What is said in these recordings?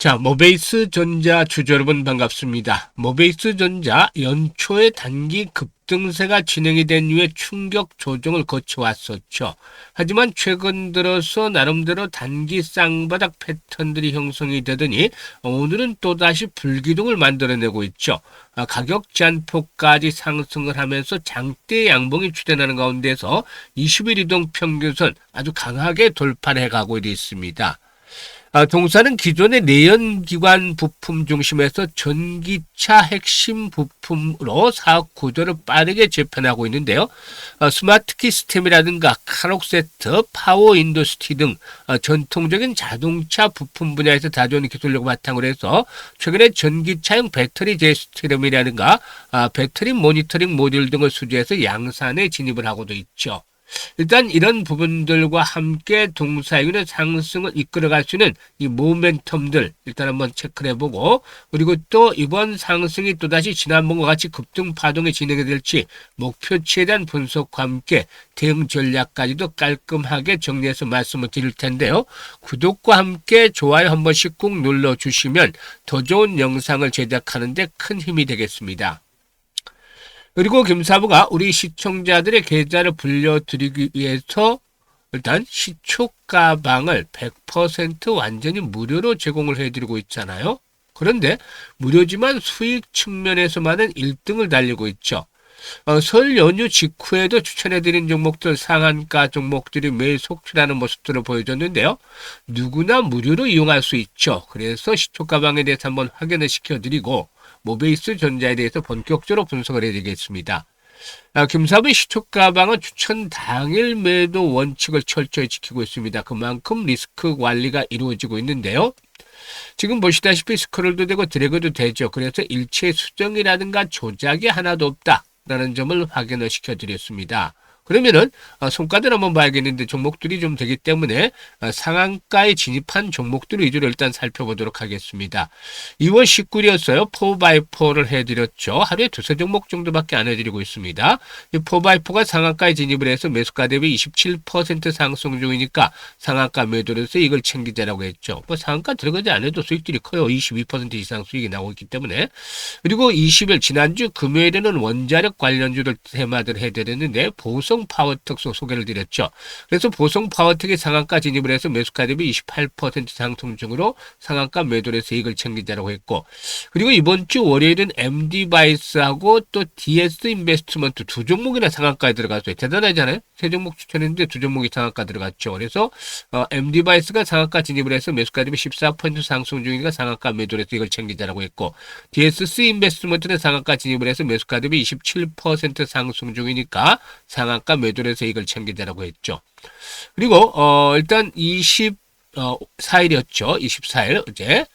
자, 모베이스 전자 주주 여러분 반갑습니다. 모베이스 전자 연초에 단기 급등세가 진행이 된 이후에 충격 조정을 거쳐왔었죠. 하지만 최근 들어서 나름대로 단기 쌍바닥 패턴들이 형성이 되더니 오늘은 또다시 불기둥을 만들어내고 있죠. 가격 잔폭까지 상승을 하면서 장대 양봉이 출현하는 가운데서 20일 이동 평균선 아주 강하게 돌파를 해가고 있습니다. 동사는 기존의 내연기관 부품 중심에서 전기차 핵심 부품으로 사업 구조를 빠르게 재편하고 있는데요. 스마트키 시스템이라든가 카록세트, 파워 인더스트리 등 전통적인 자동차 부품 분야에서 다져온 기술력을 바탕으로 해서 최근에 전기차용 배터리 제스트럼이라든가 배터리 모니터링 모듈 등을 수주해서 양산에 진입을 하고도 있죠. 일단 이런 부분들과 함께 동사이윤의 상승을 이끌어갈 수 있는 이 모멘텀들 일단 한번 체크를 해보고, 그리고 또 이번 상승이 또다시 지난번과 같이 급등 파동이 진행이 될지 목표치에 대한 분석과 함께 대응 전략까지도 깔끔하게 정리해서 말씀을 드릴 텐데요. 구독과 함께 좋아요 한 번씩 꾹 눌러주시면 더 좋은 영상을 제작하는 데 큰 힘이 되겠습니다. 그리고 김사부가 우리 시청자들의 계좌를 불려드리기 위해서 일단 시초가방을 100% 완전히 무료로 제공을 해드리고 있잖아요. 그런데 무료지만 수익 측면에서만은 1등을 달리고 있죠. 설 연휴 직후에도 추천해드린 종목들, 상한가 종목들이 매일 속출하는 모습들을 보여줬는데요. 누구나 무료로 이용할 수 있죠. 그래서 시초가방에 대해서 한번 확인을 시켜드리고 모베이스 전자에 대해서 본격적으로 분석을 해드리겠습니다. 김사부의 시초가방은 추천 당일 매도 원칙을 철저히 지키고 있습니다. 그만큼 리스크 관리가 이루어지고 있는데요. 지금 보시다시피 스크롤도 되고 드래그도 되죠. 그래서 일체 수정이라든가 조작이 하나도 없다라는 점을 확인을 시켜드렸습니다. 그러면은 손가락을 한번 봐야겠는데 종목들이 좀 되기 때문에 상한가에 진입한 종목들 위주로 일단 살펴보도록 하겠습니다. 2월 19일이었어요. 4x4를 해드렸죠. 하루에 두세 종목 정도밖에 안 해드리고 있습니다. 이 4x4가 상한가에 진입을 해서 매수가 대비 27% 상승 중이니까 상한가 매도를 해서 이걸 챙기자라고 했죠. 뭐 상한가 들어가지 않아도 수익들이 커요. 22% 이상 수익이 나오고 있기 때문에. 그리고 20일 지난주 금요일에는 원자력 관련주들 테마들 해드렸는데 보성 파워텍 소개를 드렸죠. 그래서 보성 파워텍이 상한가 진입을 해서 매수가 대비 28% 상승 중으로 상한가 매도를 해서 이익을 챙기자라고 했고, 그리고 이번 주 월요일은 MD바이스하고 또 DS 인베스트먼트 두 종목이나 상한가에 들어갔어요. 대단하잖아요. 세 종목 추천했는데 두 종목이 상한가 들어갔죠. 그래서 MD바이스가 상한가 진입을 해서 매수가 대비 14% 상승 중이니까 상한가 매도를 해서 이걸 챙기자라고 했고, DSC 인베스트먼트는 상한가 진입을 해서 매수가 대비 27% 상승 중이니까 상한가 매도를 해서 이걸 챙기자라고 했죠. 그리고 일단 24일이었죠. 24일 어제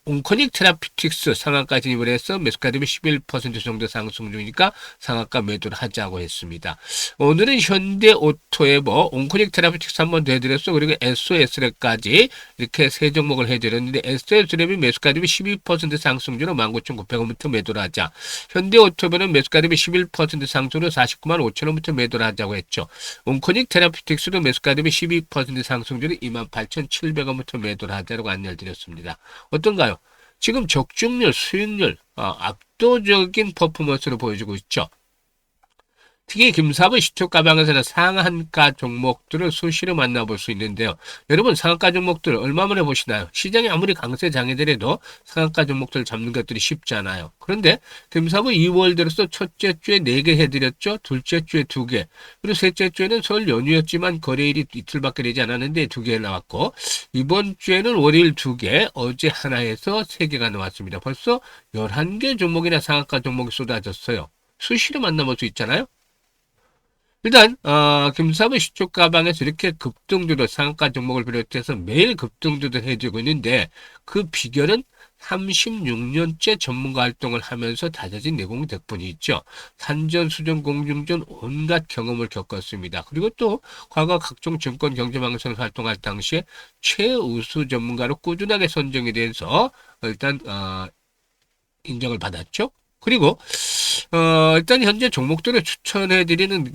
온코닉 테라피틱스 상한가 진입을 해서 매수가 대비 11% 정도 상승 중이니까 상한가 매도를 하자고 했습니다. 오늘은 현대오토에버, 온코닉 테라피틱스 한번 더 해드렸어. 그리고 SOS랩까지 이렇게 세 종목을 해드렸는데 SOS랩이 매수가 대비 12% 상승 중으로 19,900원부터 매도를 하자. 현대오토에버는 매수가 대비 11% 상승으로 49만 5천원부터 매도를 하자고 했죠. 온코닉 테라피틱스도 매수가 대비 12% 상승 중으로 28,700원부터 매도를 하자고 안내를 드렸습니다. 어떤가요? 지금 적중률, 수익률 압도적인 퍼포먼스를 보여주고 있죠. 특히 김사부 시초가방에서는 상한가 종목들을 수시로 만나볼 수 있는데요. 여러분 상한가 종목들 얼마 만에 보시나요? 시장이 아무리 강세 장애더라도 상한가 종목들을 잡는 것들이 쉽지 않아요. 그런데 김사부 2월 들어서 첫째 주에 4개 해드렸죠. 둘째 주에 2개. 그리고 셋째 주에는 설 연휴였지만 거래일이 이틀밖에 되지 않았는데 2개 나왔고, 이번 주에는 월요일 2개, 어제 하나에서 3개가 나왔습니다. 벌써 11개 종목이나 상한가 종목이 쏟아졌어요. 수시로 만나볼 수 있잖아요. 일단 김사부 시초가방에서 이렇게 급등주도 상한가 종목을 비롯해서 매일 급등주도 해주고 있는데 그 비결은 36년째 전문가 활동을 하면서 다져진 내공 덕분이 있죠. 산전, 수전, 공중전 온갖 경험을 겪었습니다. 그리고 또 과거 각종 증권 경제방송에서 활동할 당시에 최우수 전문가로 꾸준하게 선정이 돼서 일단 인정을 받았죠. 그리고 일단 현재 종목들을 추천해드리는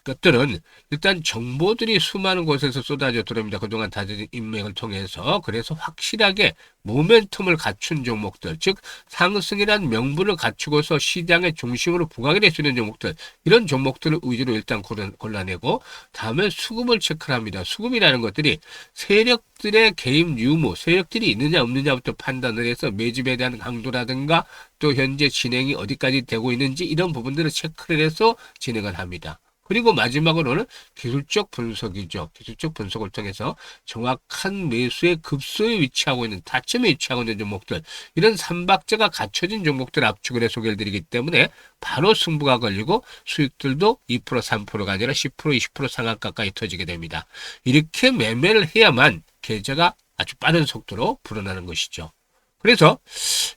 것들은 일단 정보들이 수많은 곳에서 쏟아져 들어옵니다. 그동안 다진 인맥을 통해서. 그래서 확실하게 모멘텀을 갖춘 종목들, 즉 상승이란 명분을 갖추고서 시장의 중심으로 부각이 될 수 있는 종목들, 이런 종목들을 위주로 일단 골라내고 다음에 수급을 체크를 합니다. 수급이라는 것들이 세력들의 개입 유무, 세력들이 있느냐 없느냐부터 판단을 해서 매집에 대한 강도라든가 또 현재 진행이 어디까지 되고 있는지 이런 부분들을 체크를 해서 진행을 합니다. 그리고 마지막으로는 기술적 분석이죠. 기술적 분석을 통해서 정확한 매수의 급소에 위치하고 있는, 타점에 위치하고 있는 종목들, 이런 삼박자가 갖춰진 종목들 압축을 해 소개를 드리기 때문에 바로 승부가 걸리고 수익들도 2%, 3%가 아니라 10%, 20% 상한가까지 터지게 됩니다. 이렇게 매매를 해야만 계좌가 아주 빠른 속도로 불어나는 것이죠. 그래서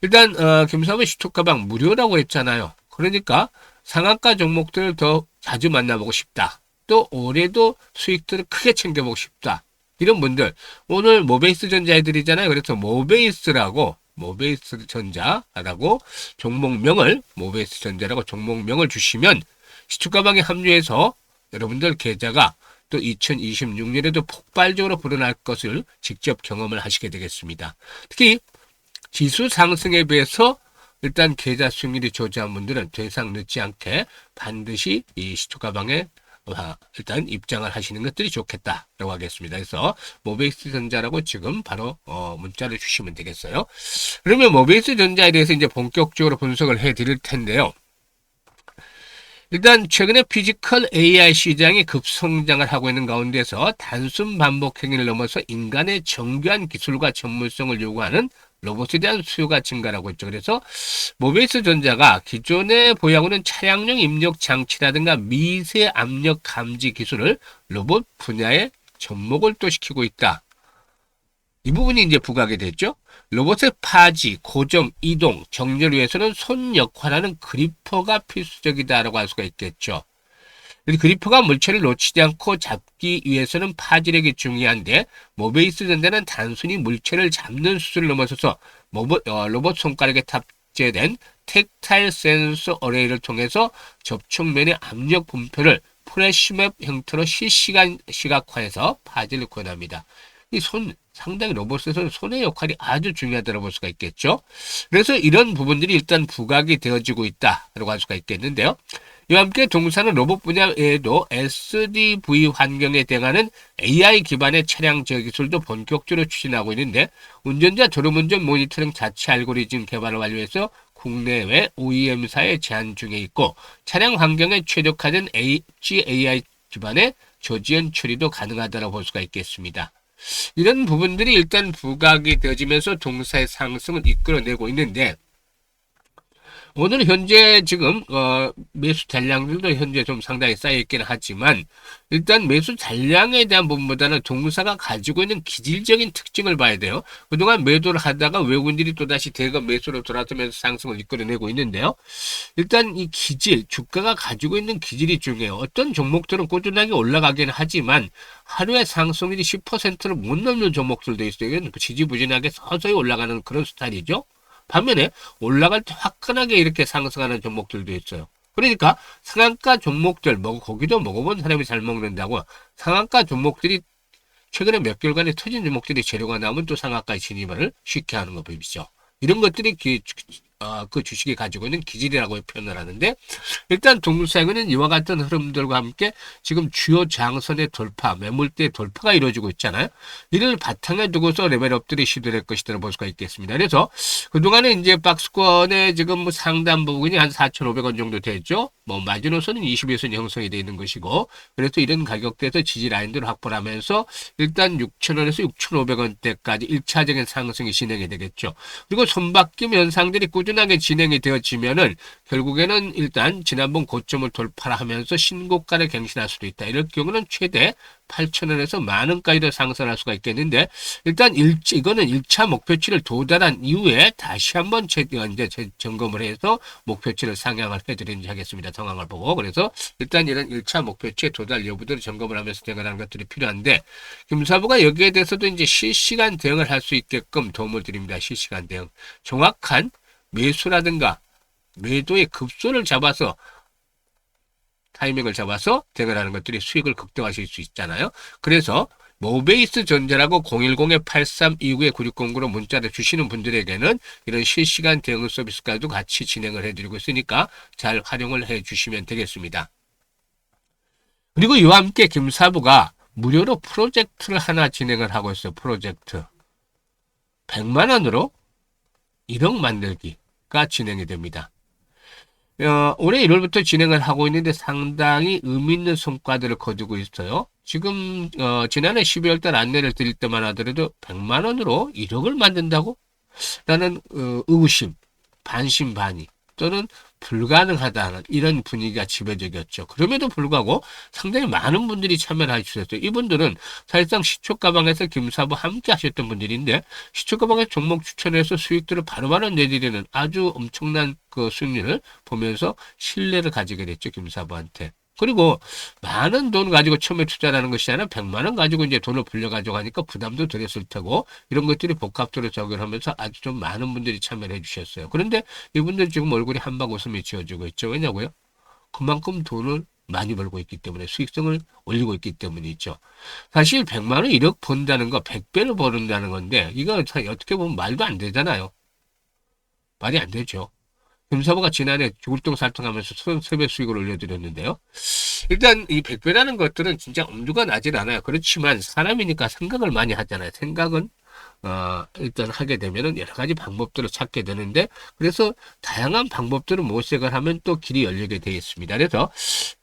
일단 김사부의 시초가방 무료라고 했잖아요. 그러니까 상한가 종목들을 더 자주 만나보고 싶다. 또 올해도 수익들을 크게 챙겨보고 싶다. 이런 분들 오늘 모베이스 전자 해드리잖아요. 그래서 모베이스 전자라고 종목명을 모베이스 전자라고 종목명을 주시면 시초가방에 합류해서 여러분들 계좌가 또 2026년에도 폭발적으로 불어날 것을 직접 경험을 하시게 되겠습니다. 특히 지수 상승에 비해서 일단 계좌 수익률이 저조한 분들은 더 이상 늦지 않게 반드시 이 시초가방에 일단 입장을 하시는 것들이 좋겠다라고 하겠습니다. 그래서 모베이스 전자라고 지금 바로 문자를 주시면 되겠어요. 그러면 모베이스 전자에 대해서 이제 본격적으로 분석을 해 드릴 텐데요. 일단 최근에 피지컬 AI 시장이 급성장을 하고 있는 가운데서 단순 반복 행위를 넘어서 인간의 정교한 기술과 전문성을 요구하는 로봇에 대한 수요가 증가하고 있죠. 그래서 모베이스 전자가 기존에 보유하고는 차량용 입력 장치라든가 미세 압력 감지 기술을 로봇 분야에 접목을 또 시키고 있다. 이 부분이 이제 부각이 됐죠. 로봇의 파지, 고정, 이동, 정렬 위해서는 손 역할하는 그리퍼가 필수적이다라고 할 수가 있겠죠. 그리퍼가 물체를 놓치지 않고 잡기 위해서는 파지력이 중요한데 모베이스 전자는 단순히 물체를 잡는 수준을 넘어서서 로봇 손가락에 탑재된 텍타일 센서 어레이를 통해서 접촉면의 압력 분표를 플래시맵 형태로 실시간 시각화해서 파지를 구현합니다. 이 상당히 로봇에서는 손의 역할이 아주 중요하다고 볼 수가 있겠죠. 그래서 이런 부분들이 일단 부각이 되어지고 있다라고 할 수가 있겠는데요. 이와 함께 동사는 로봇 분야 외에도 SDV 환경에 대응하는 AI 기반의 차량 제어 기술도 본격적으로 추진하고 있는데 운전자 졸음운전 모니터링 자체 알고리즘 개발을 완료해서 국내외 OEM사에 제한 중에 있고 차량 환경에 최적화된 Edge AI 기반의 저지연 처리도 가능하다고 볼 수가 있겠습니다. 이런 부분들이 일단 부각이 되어지면서 동사의 상승을 이끌어내고 있는데 오늘 현재 지금 매수 잔량들도 현재 좀 상당히 쌓여있긴 하지만 일단 매수 잔량에 대한 부분보다는 동사가 가지고 있는 기질적인 특징을 봐야 돼요. 그동안 매도를 하다가 외국인들이 또다시 대거 매수로 돌아서면서 상승을 이끌어내고 있는데요. 일단 이 기질, 주가가 가지고 있는 기질이 중요해요. 어떤 종목들은 꾸준하게 올라가긴 하지만 하루에 상승률이 10%를 못 넘는 종목들도 있어요. 이건 지지부진하게 서서히 올라가는 그런 스타일이죠. 반면에 올라갈 때 화끈하게 이렇게 상승하는 종목들도 있어요. 그러니까 상한가 종목들, 고기도 먹어본 사람이 잘 먹는다고 상한가 종목들이 최근에 몇 개월간에 터진 종목들이 재료가 나오면 또 상한가에 진입을 쉽게 하는 거 보이시죠. 이런 것들이 그 주식이 가지고 있는 기질이라고 표현을 하는데 일단 동사에는 이와 같은 흐름들과 함께 지금 주요 저항선의 돌파, 매물대 돌파가 이루어지고 있잖아요. 이를 바탕에 두고서 레벨업들이 시도될 것이라고 볼 수가 있겠습니다. 그래서 그동안에 이제 박스권에 지금 상단 부분이 한 4,500원 정도 되죠. 마지노선은 21선 형성이 되어 있는 것이고 그래서 이런 가격대에서 지지 라인들을 확보하면서 일단 6,000원에서 6,500원대까지 1차적인 상승이 진행이 되겠죠. 그리고 손바뀜 현상들이 꾸준하게 진행이 되어지면은 결국에는 일단 지난번 고점을 돌파하면서 신고가를 갱신할 수도 있다. 이럴 경우는 최대 8,000원에서 만원까지도 상승할 수가 있겠는데 일단 이거는 1차 목표치를 도달한 이후에 다시 한번 이제 점검을 해서 목표치를 상향을 해드리는지 하겠습니다. 상황을 보고. 그래서 일단 이런 1차 목표치의 도달 여부들을 점검을 하면서 대응하는 것들이 필요한데 김사부가 여기에 대해서도 이제 실시간 대응을 할 수 있게끔 도움을 드립니다. 실시간 대응. 정확한 매수라든가 매도의 급소를 잡아서 타이밍을 잡아서 대응하는 것들이 수익을 극대화하실 수 있잖아요. 그래서 모베이스 전자라고 010-8329-9609로 문자를 주시는 분들에게는 이런 실시간 대응 서비스까지도 같이 진행을 해드리고 있으니까 잘 활용을 해주시면 되겠습니다. 그리고 이와 함께 김사부가 무료로 프로젝트를 하나 진행을 하고 있어요. 프로젝트. 100만 원으로 1억 만들기가 진행이 됩니다. 올해 1월부터 진행을 하고 있는데 상당히 의미 있는 성과들을 거두고 있어요. 지금 지난해 12월 달 안내를 드릴 때만 하더라도 100만 원으로 1억을 만든다고? 라는 의구심, 반신반의 또는 불가능하다는 이런 분위기가 지배적이었죠. 그럼에도 불구하고 상당히 많은 분들이 참여를 해주셨어요. 이분들은 사실상 시초가방에서 김사부 함께 하셨던 분들인데 시초가방에서 종목 추천해서 수익들을 바로바로 내드리는 아주 엄청난 그 수익률을 보면서 신뢰를 가지게 됐죠. 김사부한테. 그리고 많은 돈 가지고 처음에 투자라는 것이 아니라 100만 원 가지고 이제 돈을 불려가지고 하니까 부담도 덜했을 테고 이런 것들이 복합적으로 적용하면서 아주 좀 많은 분들이 참여를 해주셨어요. 그런데 이분들 지금 얼굴이 한방 웃음이 지어지고 있죠. 왜냐고요? 그만큼 돈을 많이 벌고 있기 때문에 수익성을 올리고 있기 때문이죠. 사실 100만 원 1억 번다는 거 100배를 버는다는 건데 이거 어떻게 보면 말도 안 되잖아요. 말이 안 되죠. 금사부가 지난해 죽을똥살똥하면서 3배 수익을 올려드렸는데요. 일단 이 100배라는 것들은 진짜 엄두가 나질 않아요. 그렇지만 사람이니까 생각을 많이 하잖아요. 생각은 일단 하게 되면은 여러 가지 방법들을 찾게 되는데 그래서 다양한 방법들을 모색을 하면 또 길이 열리게 되어 있습니다. 그래서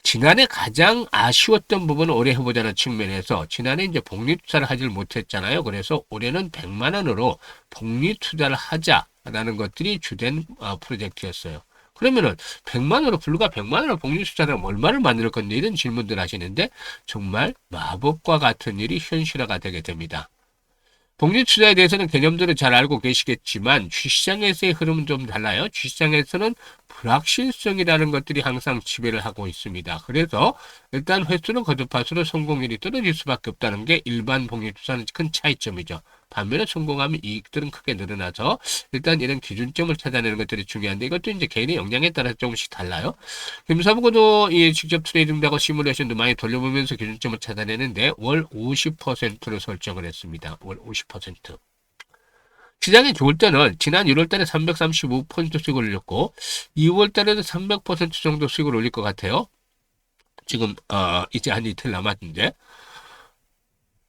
지난해 가장 아쉬웠던 부분을 올해 해보자는 측면에서 지난해 이제 복리투자를 하질 못했잖아요. 그래서 올해는 100만 원으로 복리투자를 하자라는 것들이 주된 프로젝트였어요. 그러면은 100만 원으로 불과 100만 원으로 복리투자를 얼마를 만들 건데 이런 질문들 하시는데 정말 마법과 같은 일이 현실화가 되게 됩니다. 복리투자에 대해서는 개념들을 잘 알고 계시겠지만 주시장에서의 흐름은 좀 달라요. 주시장에서는 불확실성이라는 것들이 항상 지배를 하고 있습니다. 그래서 일단 횟수는 거듭할수록 성공률이 떨어질 수밖에 없다는 게 일반 복리투자는 큰 차이점이죠. 반면에 성공하면 이익들은 크게 늘어나서 일단 이런 기준점을 찾아내는 것들이 중요한데 이것도 이제 개인의 역량에 따라서 조금씩 달라요. 김사부고도 이 직접 트레이딩하고 시뮬레이션도 많이 돌려보면서 기준점을 찾아내는데 월 50%를 설정을 했습니다. 월 50%. 시장이 좋을 때는 지난 1월 달에 335% 수익을 올렸고 2월 달에도 300% 정도 수익을 올릴 것 같아요. 지금 이제 한 이틀 남았는데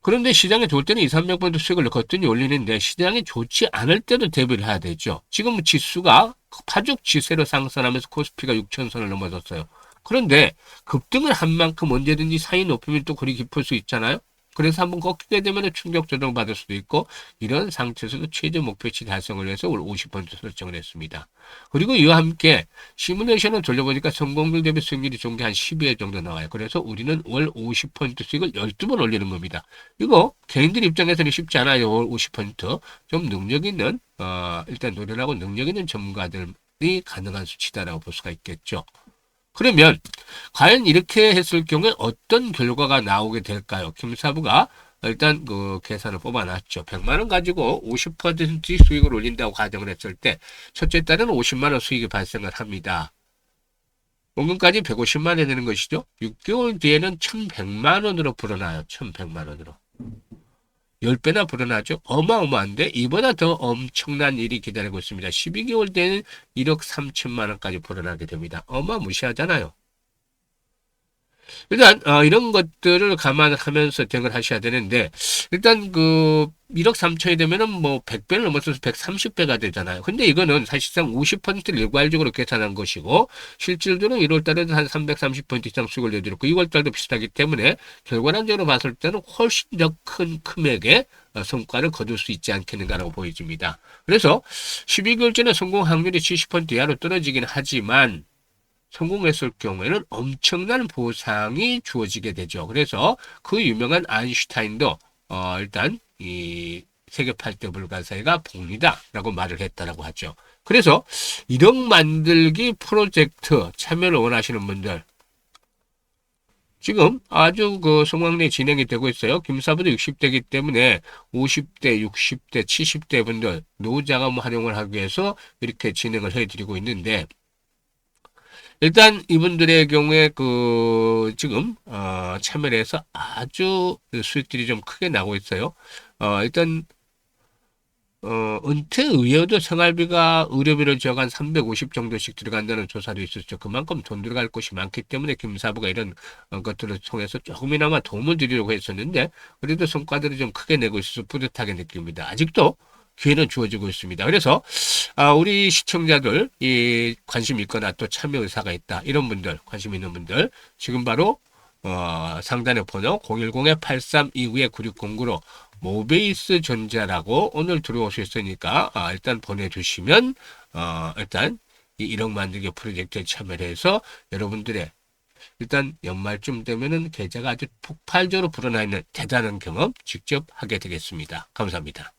그런데 시장이 좋을 때는 2, 300% 수익을 거뜬히 올리는데 시장이 좋지 않을 때도 대비를 해야 되죠. 지금 지수가 파죽 지세로 상승하면서 코스피가 6천선을 넘어섰어요. 그런데 급등을 한 만큼 언제든지 사이 높이면 또 그리 깊을 수 있잖아요. 그래서 한번 꺾이게 되면 충격 조정 받을 수도 있고 이런 상태에서도 최저 목표치 달성을 위해서 올 50% 설정을 했습니다. 그리고 이와 함께 시뮬레이션을 돌려보니까 성공률 대비 수익률이 좋은 게 한 12회 정도 나와요. 그래서 우리는 월 50% 수익을 12번 올리는 겁니다. 이거 개인들 입장에서는 쉽지 않아요. 월 50%좀 능력 있는 일단 노련하고 능력 있는 전문가들이 가능한 수치다라고 볼 수가 있겠죠. 그러면 과연 이렇게 했을 경우에 어떤 결과가 나오게 될까요? 김사부가 일단 그 계산을 뽑아놨죠. 100만 원 가지고 50% 수익을 올린다고 가정을 했을 때 첫째 달은 50만 원 수익이 발생을 합니다. 원금까지 150만 원이 되는 것이죠. 6개월 뒤에는 1100만 원으로 불어나요. 1100만 원으로. 10배나 불어나죠. 어마어마한데 이보다 더 엄청난 일이 기다리고 있습니다. 12개월 뒤에는 1억 3천만 원까지 불어나게 됩니다. 어마무시하잖아요. 일단 이런 것들을 감안하면서 대응을 하셔야 되는데 일단 그 1억 3천이 되면은 뭐 100배를 넘어서서 130배가 되잖아요. 근데 이거는 사실상 50%를 일괄적으로 계산한 것이고 실질적으로 1월 달에도 한 330% 이상 수익을 내드렸고 2월 달도 비슷하기 때문에 결과론적으로 봤을 때는 훨씬 더 큰 금액의 성과를 거둘 수 있지 않겠는가라고 보여집니다. 그래서 12개월째는 성공 확률이 70% 이하로 떨어지긴 하지만 성공했을 경우에는 엄청난 보상이 주어지게 되죠. 그래서 그 유명한 아인슈타인도 일단 이 세계 8대 불가사의가 복리다라고 말을 했다라고 하죠. 그래서 1억 만들기 프로젝트 참여를 원하시는 분들 지금 아주 그 성황리에 진행이 되고 있어요. 김사부도 60대이기 때문에 50대, 60대, 70대 분들 노후자금 활용을 하기 위해서 이렇게 진행을 해드리고 있는데 일단 이분들의 경우에 지금 참여를 해서 아주 수익들이 좀 크게 나고 있어요. 일단 은퇴 이후에도 생활비가 의료비를 지어한 350 정도씩 들어간다는 조사도 있었죠. 그만큼 돈 들어갈 곳이 많기 때문에 김사부가 이런 것들을 통해서 조금이나마 도움을 드리려고 했었는데 그래도 성과들을 좀 크게 내고 있어서 뿌듯하게 느낍니다. 아직도 기회는 주어지고 있습니다. 그래서 우리 시청자들 이 관심 있거나 또 참여 의사가 있다 이런 분들 관심 있는 분들 지금 바로 상단의 번호 010-8329-9609로 모베이스 전자라고 오늘 들어오셨으니까 일단 보내주시면 일단 이 1억 만들기 프로젝트에 참여를 해서 여러분들의 일단 연말쯤 되면은 계좌가 아주 폭발적으로 불어나 있는 대단한 경험 직접 하게 되겠습니다. 감사합니다.